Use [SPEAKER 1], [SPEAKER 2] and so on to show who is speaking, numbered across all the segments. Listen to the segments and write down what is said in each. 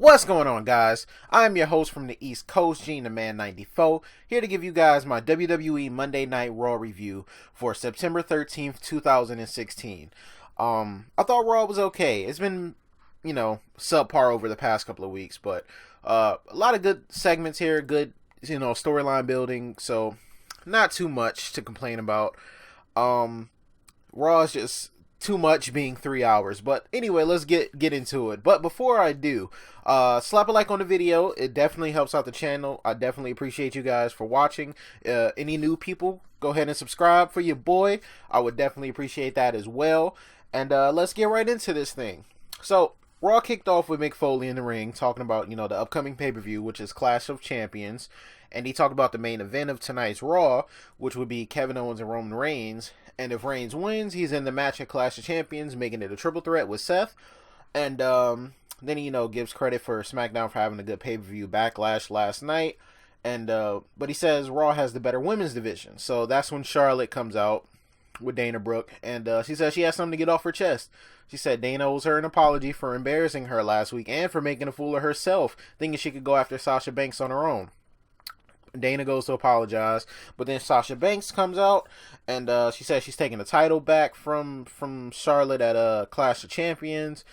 [SPEAKER 1] What's going on, guys? I'm your host from the East Coast, Gene the Man 94, here to give you guys my WWE Monday Night Raw review for September 13th, 2016. I thought Raw was okay. It's been, subpar over the past couple of weeks, but a lot of good segments here, good, storyline building, so not too much to complain about. Raw is just too much being 3 hours, but anyway, let's get into it. But before I do, slap a like on the video. It definitely helps out the channel. I definitely appreciate you guys for watching. Any new people, go ahead and subscribe for your boy. I would definitely appreciate that as well. And let's get right into this thing. So Raw kicked off with Mick Foley in the ring talking about the upcoming pay-per-view, which is Clash of Champions. And he talked about the main event of tonight's Raw, which would be Kevin Owens and Roman Reigns. And if Reigns wins, he's in the match at Clash of Champions, making it a triple threat with Seth. And then he, gives credit for Smackdown for having a good pay-per-view Backlash last night. And but he says Raw has the better women's division. So that's when Charlotte comes out with Dana Brooke. And she says she has something to get off her chest. She said Dana owes her an apology for embarrassing her last week and for making a fool of herself, thinking she could go after Sasha Banks on her own. Dana goes to apologize, but then Sasha Banks comes out, and she says she's taking the title back from Charlotte at Clash of Champions,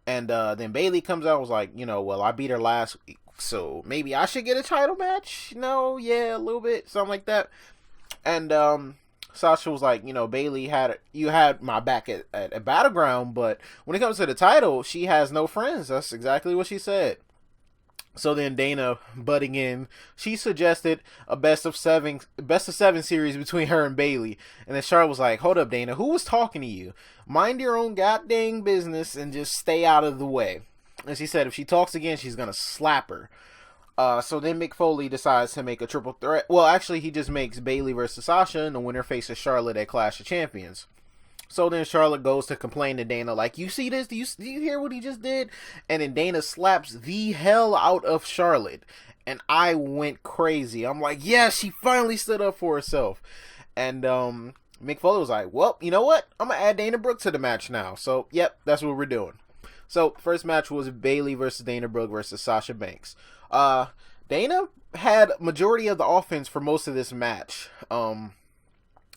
[SPEAKER 1] and then Bayley comes out and was like, well, I beat her last week, so maybe I should get a title match? No, yeah, a little bit, something like that. And Sasha was like, Bayley you had my back at Battleground, but when it comes to the title, she has no friends. That's exactly what she said. So then Dana, butting in, she suggested a best of seven series between her and Bayley. And then Charlotte was like, hold up, Dana, who was talking to you? Mind your own goddamn business and just stay out of the way. And she said if she talks again, she's going to slap her. So then Mick Foley decides to make a triple threat. Well, actually, he just makes Bayley versus Sasha, and the winner faces Charlotte at Clash of Champions. So then Charlotte goes to complain to Dana, like, you see this? Do you hear what he just did? And then Dana slaps the hell out of Charlotte. And I went crazy. I'm like, yeah, she finally stood up for herself. And Mick Foley was like, well, you know what? I'm going to add Dana Brooke to the match now. So, yep, that's what we're doing. So, first match was Bayley versus Dana Brooke versus Sasha Banks. Dana had majority of the offense for most of this match.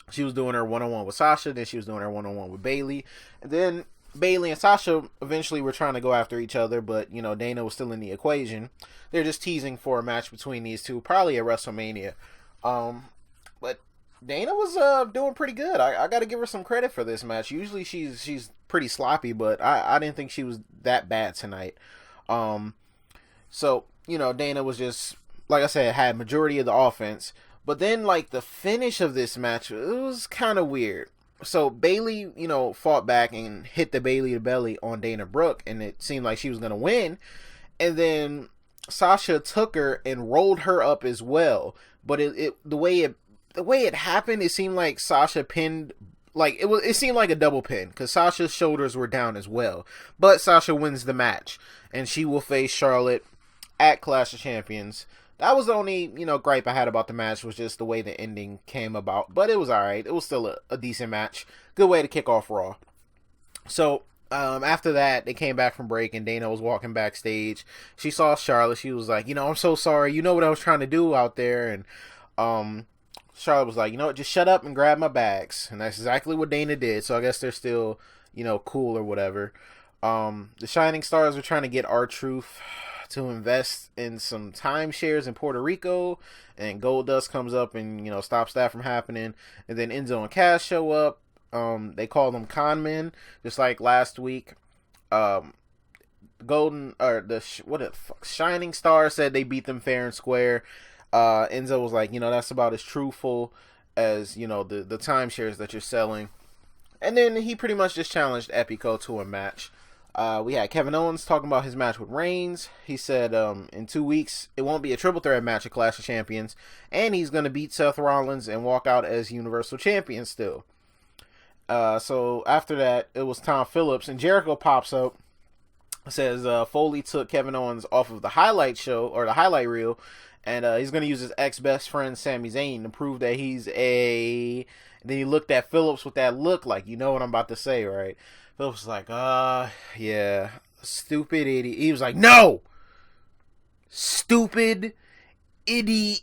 [SPEAKER 1] She was doing her one-on-one with Sasha, then she was doing her one-on-one with Bayley. And then Bayley and Sasha eventually were trying to go after each other, but, Dana was still in the equation. They're just teasing for a match between these two, probably at WrestleMania. But Dana was doing pretty good. I got to give her some credit for this match. Usually she's pretty sloppy, but I didn't think she was that bad tonight. So, Dana was just, like I said, had majority of the offense. But then, the finish of this match, it was kind of weird. So, Bayley, fought back and hit the Bayley to belly on Dana Brooke, and it seemed like she was going to win. And then Sasha took her and rolled her up as well. But the way it happened, it seemed like Sasha pinned, it seemed like a double pin, because Sasha's shoulders were down as well. But Sasha wins the match, and she will face Charlotte at Clash of Champions. That was the only, gripe I had about the match, was just the way the ending came about. But it was alright. It was still a decent match. Good way to kick off Raw. So, after that, they came back from break, and Dana was walking backstage. She saw Charlotte. She was like, I'm so sorry. You know what I was trying to do out there. And Charlotte was like, just shut up and grab my bags. And that's exactly what Dana did. So I guess they're still, cool or whatever. The Shining Stars were trying to get R-Truth to invest in some timeshares in Puerto Rico, and Goldust comes up and stops that from happening. And then Enzo and Cass show up. They call them con men, just like last week. Shining Star said they beat them fair and square. Enzo was like, that's about as truthful as the timeshares that you're selling. And then he pretty much just challenged Epico to a match. We had Kevin Owens talking about his match with Reigns. He said in 2 weeks, it won't be a triple threat match at Clash of Champions, and he's going to beat Seth Rollins and walk out as Universal Champion still. So after that, it was Tom Phillips, and Jericho pops up, says Foley took Kevin Owens off of the highlight show, or the highlight reel, and he's going to use his ex-best friend Sami Zayn to prove that he's a... And then he looked at Phillips with that look like, you know what I'm about to say, right? Phillips was like, yeah, stupid idiot. He was like, no! stupid idiot.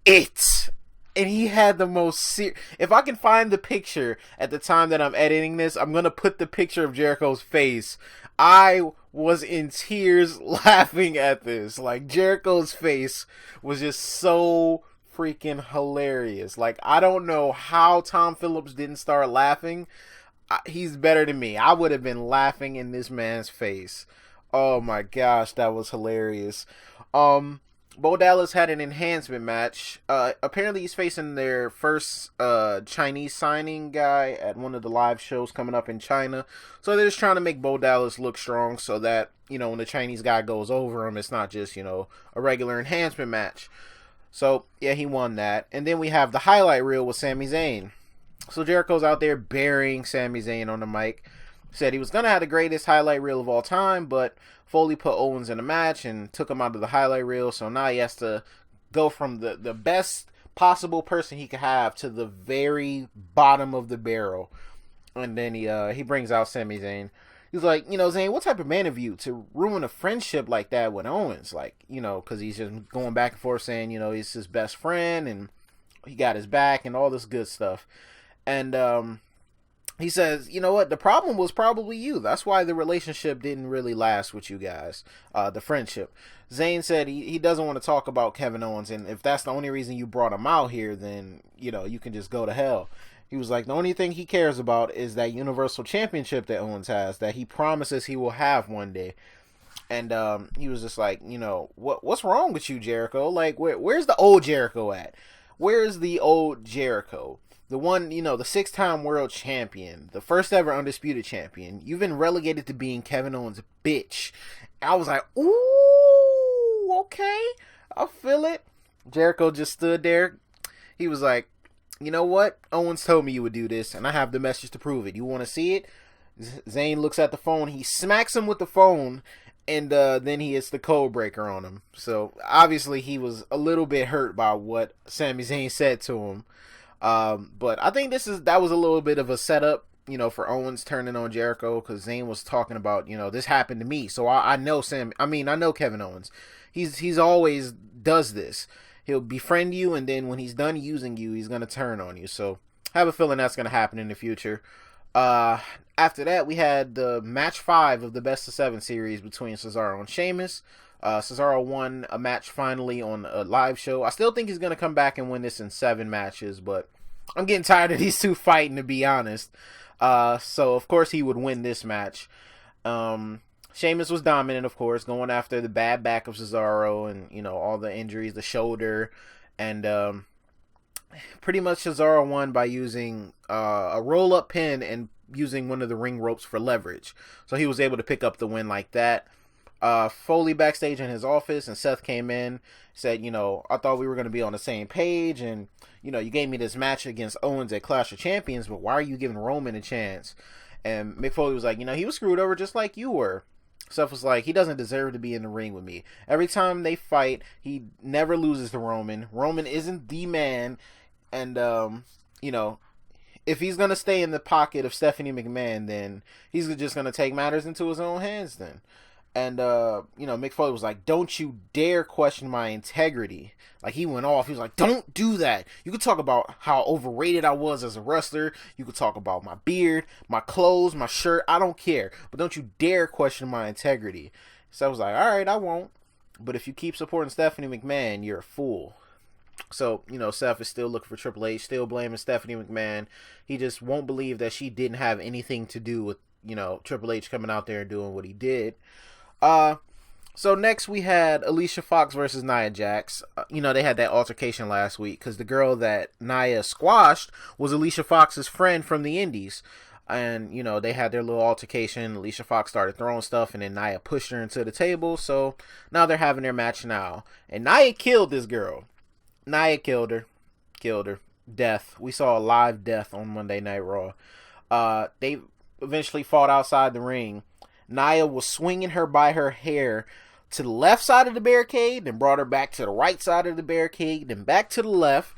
[SPEAKER 1] And he had the most if I can find the picture at the time that I'm editing this, I'm gonna put the picture of Jericho's face. I was in tears laughing at this. Like, Jericho's face was just so freaking hilarious. Like, I don't know how Tom Phillips didn't start laughing. He's better than me. I would have been laughing in this man's face. Oh my gosh, that was hilarious. Bo Dallas had an enhancement match. Apparently he's facing their first Chinese signing guy at one of the live shows coming up in China. So they're just trying to make Bo Dallas look strong so that, you know, when the Chinese guy goes over him, it's not just, you know, a regular enhancement match. So, yeah, he won that. And then we have the highlight reel with Sami Zayn. So Jericho's out there burying Sami Zayn on the mic. Said he was going to have the greatest highlight reel of all time, but Foley put Owens in a match and took him out of the highlight reel. So now he has to go from the best possible person he could have to the very bottom of the barrel. And then he brings out Sami Zayn. He's like, you know, Zayn, what type of man of you to ruin a friendship like that with Owens? Like, you know, because he's just going back and forth saying, you know, he's his best friend and he got his back and all this good stuff. And he says, you know what, the problem was probably you. That's why the relationship didn't really last with you guys, the friendship. Zayn said he doesn't want to talk about Kevin Owens, and if that's the only reason you brought him out here, then, you know, you can just go to hell. He was like, the only thing he cares about is that Universal Championship that Owens has, that he promises he will have one day. And he was just like, you know, what's wrong with you, Jericho? Like, where's the old Jericho at? Where's the old Jericho? The one, you know, the 6-time world champion, the first ever undisputed champion. You've been relegated to being Kevin Owens' bitch. I was like, ooh, okay, I feel it. Jericho just stood there. He was like, you know what? Owens told me you would do this, and I have the message to prove it. You want to see it? Zayn looks at the phone. He smacks him with the phone, and then he hits the code breaker on him. So, obviously, he was a little bit hurt by what Sami Zayn said to him. But I think that was a little bit of a setup, you know, for Owens turning on Jericho, because Zayn was talking about, you know, this happened to me, so I know I know Kevin Owens. He's always does this. He'll befriend you, and then when he's done using you, he's gonna turn on you. So I have a feeling that's gonna happen in the future. After that, we had the match 5 of the best of 7 series between Cesaro and Sheamus. Cesaro won a match finally on a live show. I still think he's going to come back and win this in 7 matches, but I'm getting tired of these two fighting, to be honest. So, of course, he would win this match. Sheamus was dominant, of course, going after the bad back of Cesaro and, you know, all the injuries, the shoulder. And pretty much Cesaro won by using a roll-up pin and using one of the ring ropes for leverage. So he was able to pick up the win like that. Foley backstage in his office, and Seth came in, said, you know, I thought we were going to be on the same page, and, you know, you gave me this match against Owens at Clash of Champions, but why are you giving Roman a chance? And Mick Foley was like, you know, he was screwed over just like you were. Seth was like, he doesn't deserve to be in the ring with me. Every time they fight, he never loses to Roman. Roman isn't the man, and, you know, if he's going to stay in the pocket of Stephanie McMahon, then he's just going to take matters into his own hands then. And, you know, Mick Foley was like, don't you dare question my integrity. Like, he went off. He was like, don't do that. You could talk about how overrated I was as a wrestler. You could talk about my beard, my clothes, my shirt. I don't care. But don't you dare question my integrity. So I was like, all right, I won't. But if you keep supporting Stephanie McMahon, you're a fool. So, you know, Seth is still looking for Triple H, still blaming Stephanie McMahon. He just won't believe that she didn't have anything to do with, you know, Triple H coming out there and doing what he did. So next we had Alicia Fox versus Nia Jax. You know, they had that altercation last week because the girl that Nia squashed was Alicia Fox's friend from the Indies. And, you know, they had their little altercation. Alicia Fox started throwing stuff, and then Nia pushed her into the table. So now they're having their match now. And Nia killed this girl. Nia killed her. Death. We saw a live death on Monday Night Raw. They eventually fought outside the ring. Nia was swinging her by her hair to the left side of the barricade, then brought her back to the right side of the barricade, then back to the left.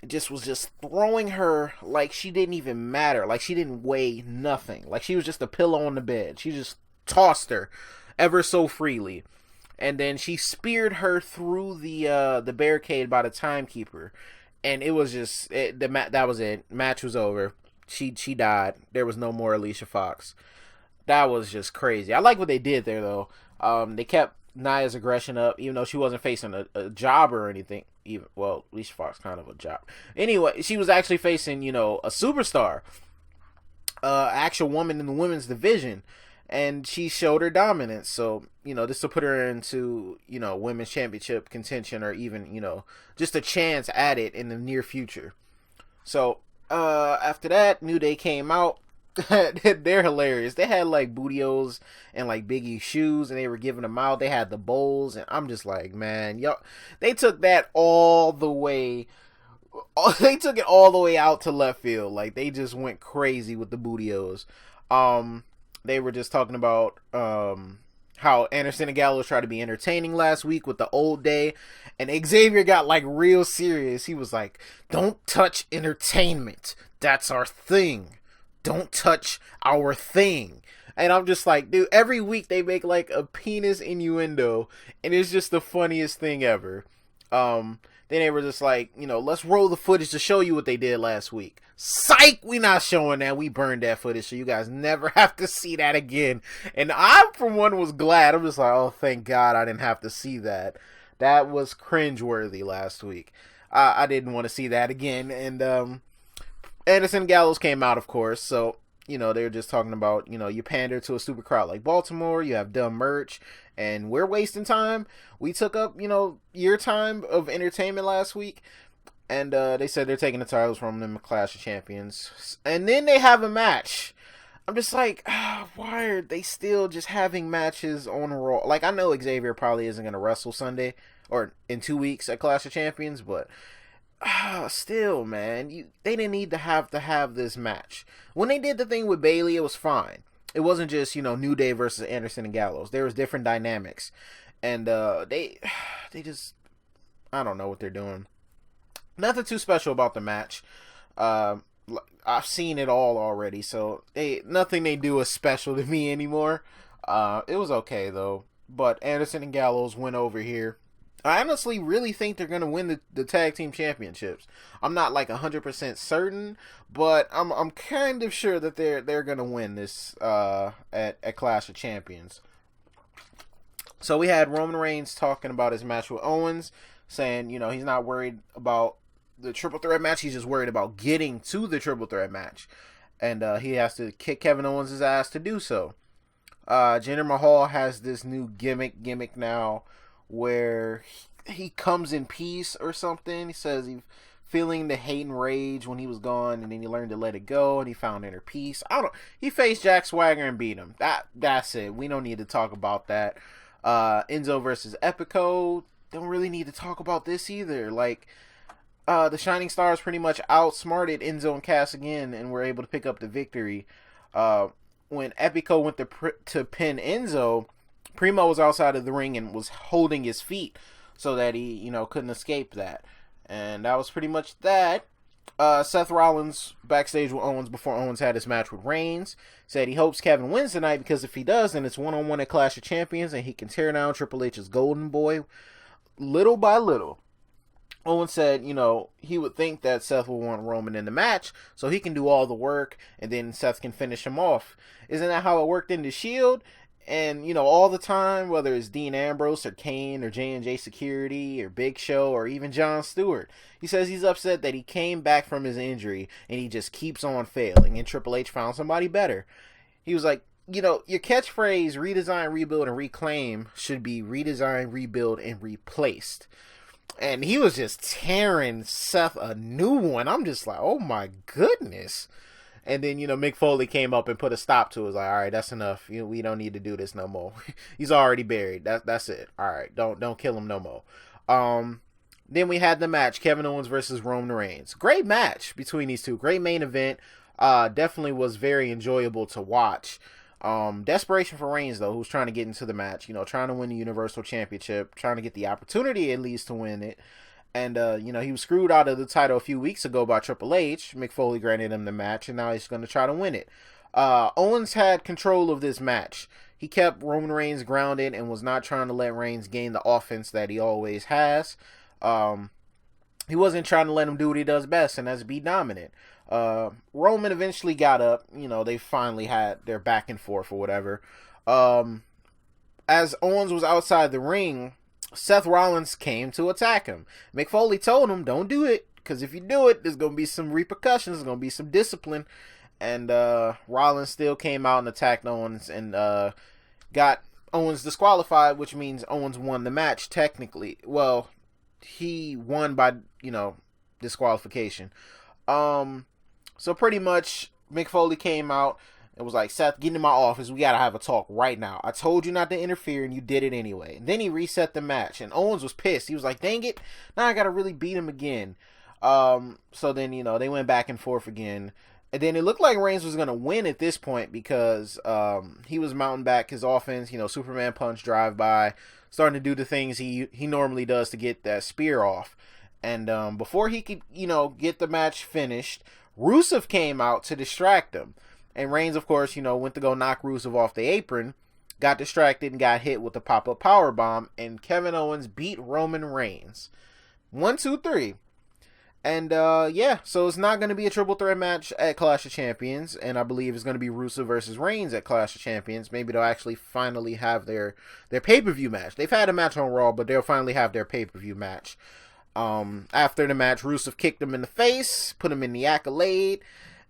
[SPEAKER 1] It just was just throwing her like she didn't even matter, like she didn't weigh nothing, like she was just a pillow on the bed. She just tossed her ever so freely. and then she speared her through the barricade by the timekeeper, and it was just that was it. Match was over. She died. There was no more Alicia Fox. That was just crazy. I like what they did there though. They kept Nia's aggression up, even though she wasn't facing a jobber or anything. Even well, Alicia Fox kind of a job. Anyway, she was actually facing a superstar, actual woman in the women's division, and she showed her dominance. So this will put her into women's championship contention, or even just a chance at it in the near future. So after that, New Day came out. They're hilarious. They had like Bootios and like Biggie shoes, and they were giving them out. They had the bowls, and I'm just like, man, yo, they took that all the way. They took it all the way out to left field. Like they just went crazy with the Bootios. They were just talking about how Anderson and Gallows tried to be entertaining last week with the old day, and Xavier got like real serious. He was like, "Don't touch entertainment. That's our thing. Don't touch our thing." And I'm just like, dude, every week they make like a penis innuendo, and it's just the funniest thing ever. Then they were just like, let's roll the footage to show you what they did last week. Psych, we not showing that. We burned that footage, so you guys never have to see that again. And I, for one, was glad. I'm just like, oh, thank God I didn't have to see that. That was cringeworthy last week. I didn't want to see that again. And Anderson Gallows came out, of course, so they were just talking about you pander to a super crowd like Baltimore, you have dumb merch, and we're wasting time. We took up your time of entertainment last week, and they said they're taking the titles from them in Clash of Champions, and then they have a match. I'm just like, why are they still just having matches on Raw? Like, I know Xavier probably isn't going to wrestle Sunday or in 2 weeks at Clash of Champions, but still, man, they didn't need to have this match. When they did the thing with Bayley, it was fine. It wasn't just New Day versus Anderson and Gallows. There was different dynamics, and they just, I don't know what they're doing. Nothing too special about the match. I've seen it all already, so nothing they do is special to me anymore. It was okay though, but Anderson and Gallows went over here. I honestly really think they're going to win the tag team championships. I'm not like 100% certain, but I'm kind of sure that they're going to win this at Clash of Champions. So we had Roman Reigns talking about his match with Owens, saying, he's not worried about the triple threat match. He's just worried about getting to the triple threat match. And he has to kick Kevin Owens' ass to do so. Jinder Mahal has this new gimmick now, where he comes in peace or something. He says he's feeling the hate and rage when he was gone, and then he learned to let it go, and he found inner peace. He faced Jack Swagger and beat him. That's it. We don't need to talk about that. Enzo versus Epico. Don't really need to talk about this either. Like, the Shining Stars pretty much outsmarted Enzo and Cass again, and were able to pick up the victory. When Epico went to pin Enzo, Primo was outside of the ring and was holding his feet so that he, couldn't escape that. And that was pretty much that. Seth Rollins backstage with Owens before Owens had his match with Reigns said he hopes Kevin wins tonight, because if he does, then it's 1-on-1 at Clash of Champions and he can tear down Triple H's golden boy little by little. Owens said, he would think that Seth will want Roman in the match so he can do all the work and then Seth can finish him off. Isn't that how it worked in the Shield? And, all the time, whether it's Dean Ambrose or Kane or J&J Security or Big Show or even Jon Stewart. He says he's upset that he came back from his injury and he just keeps on failing, and Triple H found somebody better. He was like, your catchphrase, redesign, rebuild, and reclaim, should be redesign, rebuild, and replaced. And he was just tearing Seth a new one. I'm just like, oh my goodness. And then, Mick Foley came up and put a stop to it. It was like, all right, that's enough. We don't need to do this no more. He's already buried. That's it. All right, don't kill him no more. Then we had the match, Kevin Owens versus Roman Reigns. Great match between these two. Great main event. Definitely was very enjoyable to watch. Desperation for Reigns, though, who's trying to get into the match. Trying to win the Universal Championship. Trying to get the opportunity, at least, to win it. And, he was screwed out of the title a few weeks ago by Triple H. Mick Foley granted him the match, and now he's going to try to win it. Owens had control of this match. he kept Roman Reigns grounded and was not trying to let Reigns gain the offense that he always has. He wasn't trying to let him do what he does best, and that's be dominant. Roman eventually got up. You know, they finally had their back and forth or whatever. As Owens was outside the ring, Seth Rollins came to attack him. Mick Foley told him, don't do it, because if you do it, there's going to be some repercussions, there's going to be some discipline. And Rollins still came out and attacked Owens and got Owens disqualified, which means Owens won the match technically. Well, he won by, you know, disqualification. So pretty much Mick Foley came out and was like, Seth, get in my office. We got to have a talk right now. I told you not to interfere and you did it anyway. And then he reset the match and Owens was pissed. He was like, dang it. Now I got to really beat him again. So then, you know, they went back and forth again. And then it looked like Reigns was going to win at this point because he was mounting back his offense, you know, Superman punch, drive by, starting to do the things he normally does to get that spear off. And before he could, you know, get the match finished, Rusev came out to distract him. And Reigns, of course, you know, went to go knock Rusev off the apron, got distracted and got hit with the pop-up powerbomb, and Kevin Owens beat Roman Reigns. 1, 2, 3. And, yeah, so it's not going to be a triple threat match at Clash of Champions, and I believe it's going to be Rusev versus Reigns at Clash of Champions. Maybe they'll actually finally have their pay-per-view match. They've had a match on Raw, but they'll finally have their pay-per-view match. After the match, Rusev kicked him in the face, put him in the accolade,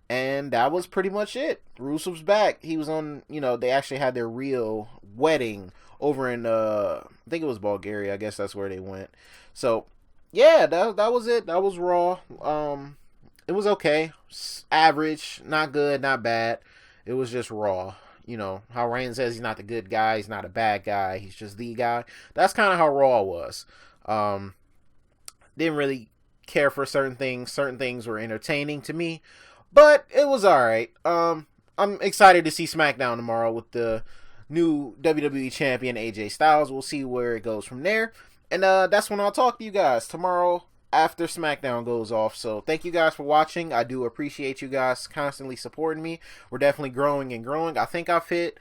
[SPEAKER 1] and that was pretty much it. Rusev's back. He was on, you know, they actually had their real wedding over in, I think it was Bulgaria. I guess that's where they went. So, yeah, that was it. That was Raw. It was okay. Average. Not good, not bad. It was just Raw. You know, how Reigns says he's not the good guy. He's not a bad guy. He's just the guy. That's kind of how Raw was. Didn't really care for certain things. Certain things were entertaining to me. But it was alright. I'm excited to see Smackdown tomorrow with the new WWE champion AJ Styles. We'll see where it goes from there. And that's when I'll talk to you guys tomorrow after Smackdown goes off. So thank you guys for watching. I do appreciate you guys constantly supporting me. We're definitely growing and growing. I think I've hit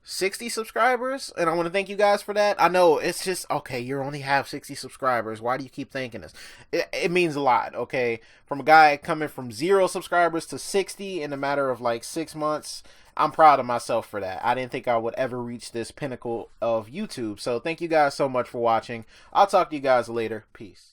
[SPEAKER 1] 60 subscribers, and I want to thank you guys for that. I know it's just, okay, you only have 60 subscribers. Why do you keep thanking us? It means a lot, okay? From a guy coming from 0 subscribers to 60 in a matter of like 6 months, I'm proud of myself for that. I didn't think I would ever reach this pinnacle of YouTube. So thank you guys so much for watching. I'll talk to you guys later. Peace.